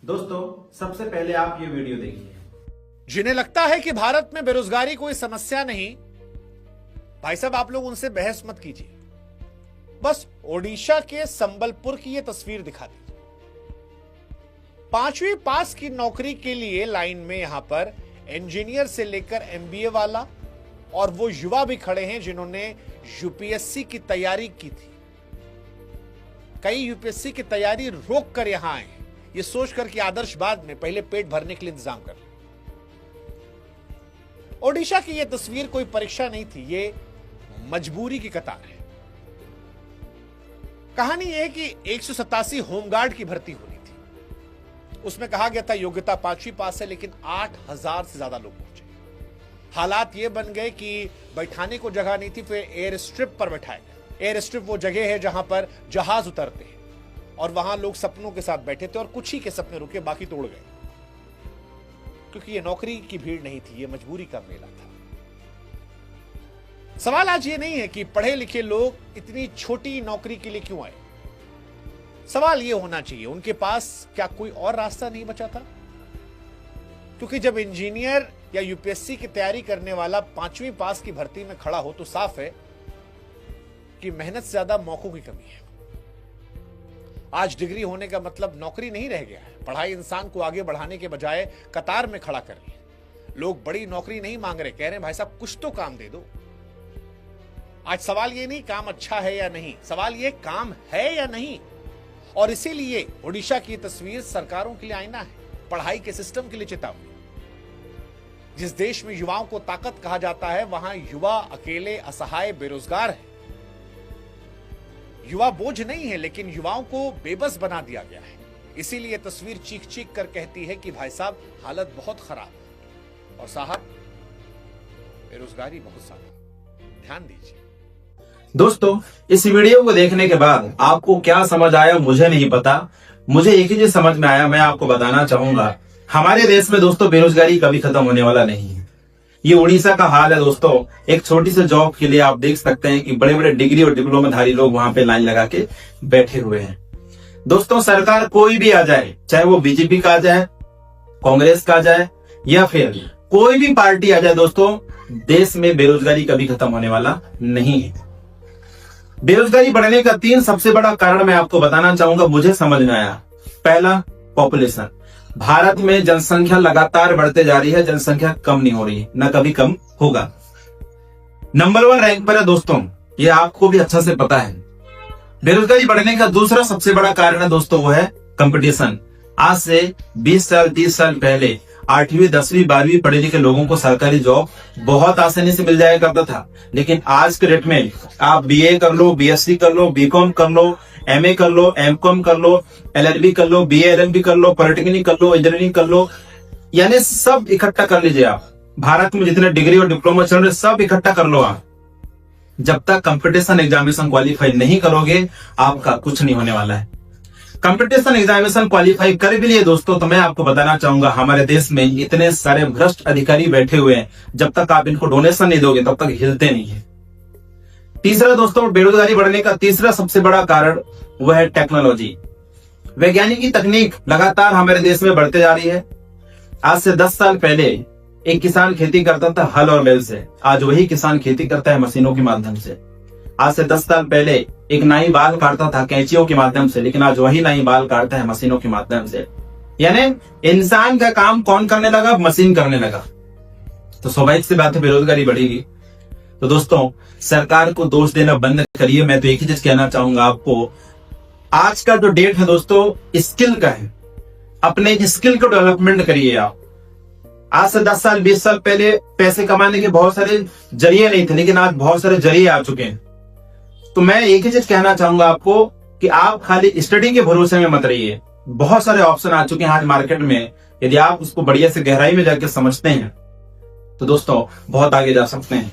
दोस्तों सबसे पहले आप ये वीडियो देखिए। जिन्हें लगता है कि भारत में बेरोजगारी कोई समस्या नहीं, भाई साहब आप लोग उनसे बहस मत कीजिए। बस ओडिशा के संबलपुर की ये तस्वीर दिखा दीजिए। 5वीं पास की नौकरी के लिए लाइन में यहां पर इंजीनियर से लेकर एमबीए वाला और वो युवा भी खड़े हैं जिन्होंने यूपीएससी की तैयारी की थी। कई यूपीएससी की तैयारी रोक कर यहां आए हैं, ये सोचकर कि आदर्श बाद में पहले पेट भरने के लिए इंतजाम कर। ओडिशा की यह तस्वीर कोई परीक्षा नहीं थी, ये मजबूरी की कतार है। कहानी यह है कि 187 होमगार्ड की भर्ती होनी थी। उसमें कहा गया था योग्यता 5वीं पास है, लेकिन 8000 से ज्यादा लोग पहुंचे। हालात ये बन गए कि बैठाने को जगह नहीं थी, फिर एयर स्ट्रिप पर बैठाए गए। एयर स्ट्रिप वो जगह है जहां पर जहाज उतरते हैं और वहां लोग सपनों के साथ बैठे थे और कुछ ही के सपने रुके, बाकी तोड़ गए, क्योंकि ये नौकरी की भीड़ नहीं थी, ये मजबूरी का मेला था। सवाल आज ये नहीं है कि पढ़े लिखे लोग इतनी छोटी नौकरी के लिए क्यों आए। सवाल ये होना चाहिए उनके पास क्या कोई और रास्ता नहीं बचा था। क्योंकि जब इंजीनियर या यूपीएससी की तैयारी करने वाला 5वीं पास की भर्ती में खड़ा हो तो साफ है कि मेहनत से ज्यादा मौकों की कमी है। आज डिग्री होने का मतलब नौकरी नहीं रह गया है। पढ़ाई इंसान को आगे बढ़ाने के बजाय कतार में खड़ा कर रही है। लोग बड़ी नौकरी नहीं मांग रहे, कह रहे हैं भाई साहब कुछ तो काम दे दो। आज सवाल ये नहीं काम अच्छा है या नहीं, सवाल ये काम है या नहीं। और इसीलिए ओडिशा की तस्वीर सरकारों के लिए आईना है, पढ़ाई के सिस्टम के लिए चेतावनी। जिस देश में युवाओं को ताकत कहा जाता है, वहां युवा अकेले असहाय बेरोजगार है। युवा बोझ नहीं है, लेकिन युवाओं को बेबस बना दिया गया है। इसीलिए तस्वीर चीख चीख कर कहती है कि भाई साहब हालत बहुत खराब है और साहब बेरोजगारी बहुत ज्यादा। ध्यान दीजिए। दोस्तों इस वीडियो को देखने के बाद आपको क्या समझ आया मुझे नहीं पता। मुझे एक ही चीज समझ में आया, मैं आपको बताना चाहूंगा। हमारे देश में दोस्तों बेरोजगारी कभी खत्म होने वाला नहीं है। ये उड़ीसा का हाल है दोस्तों। एक छोटी सी जॉब के लिए आप देख सकते हैं कि बड़े बड़े डिग्री और डिप्लोमाधारी लोग वहां पे लाइन लगा के बैठे हुए हैं। दोस्तों सरकार कोई भी आ जाए, चाहे वो बीजेपी का आ जाए, कांग्रेस का आ जाए या फिर कोई भी पार्टी आ जाए, दोस्तों देश में बेरोजगारी कभी खत्म होने वाला नहीं है। बेरोजगारी बढ़ने का 3 सबसे बड़ा कारण मैं आपको बताना चाहूंगा, मुझे समझ में आया। पहला, पॉपुलेशन। भारत में जनसंख्या लगातार बढ़ते जा रही है, जनसंख्या कम नहीं हो रही है, न कभी कम होगा। नंबर 1 रैंक पर है दोस्तों, ये आपको भी अच्छा से पता है। बेरोजगारी बढ़ने का दूसरा सबसे बड़ा कारण है दोस्तों, वो है कंपटीशन। आज से 20 साल 30 साल पहले 8वीं 10वीं 12वीं पढ़े लिखे लोगों को सरकारी जॉब बहुत आसानी से मिल जाया करता था, लेकिन आज के डेट में आप बीए कर लो, बीएससी कर लो, बीकॉम कर लो, एमए कर लो, एमकॉम कर लो, एलएलबी कर लो, बीए एलएलबी कर लो, पॉलिटेक्निक कर लो, इंजीनियरिंग कर लो, यानी सब इकट्ठा कर लीजिए आप। भारत में जितने डिग्री और डिप्लोमा चल रहे सब इकट्ठा कर लो आप। जब तक कंपटीशन एग्जामिनेशन क्वालिफाई नहीं करोगे, आपका कुछ नहीं होने वाला है। कंपटीशन एग्जामिनेशन क्वालिफाई कर भी लिए दोस्तों, तो मैं आपको बताना चाहूंगा हमारे देश में इतने सारे भ्रष्ट अधिकारी बैठे हुए हैं, जब तक आप इनको डोनेशन नहीं दोगे तब तक हिलते नहीं है। तीसरा दोस्तों, बेरोजगारी बढ़ने का तीसरा सबसे बड़ा कारण वह है टेक्नोलॉजी। वैज्ञानिक तकनीक लगातार हमारे देश में बढ़ते जा रही है। आज से 10 साल पहले एक किसान खेती करता था हल और बैल से, आज वही किसान खेती करता है मशीनों के माध्यम से। आज से 10 साल पहले एक नाई बाल काटता था कैंचियों के माध्यम से, लेकिन आज वही नाई बाल काटता है मशीनों के माध्यम से। यानी इंसान का काम कौन करने लगा? मशीन करने लगा। तो स्वाभाविक सी बात है बेरोजगारी बढ़ेगी। तो दोस्तों सरकार को दोष देना बंद करिए। मैं तो एक ही चीज कहना चाहूंगा आपको, आज का जो डेट है दोस्तों स्किल का है। अपने स्किल को डेवलपमेंट करिए आप। आज से 10 साल 20 साल पहले पैसे कमाने के बहुत सारे जरिए नहीं थे, लेकिन आज बहुत सारे जरिए आ चुके हैं। तो मैं एक ही चीज कहना चाहूंगा आपको कि आप खाली स्टडी के भरोसे में मत रहिए। बहुत सारे ऑप्शन आ चुके हैं आज मार्केट में, यदि आप उसको बढ़िया से गहराई में जाकर समझते हैं तो दोस्तों बहुत आगे जा सकते हैं।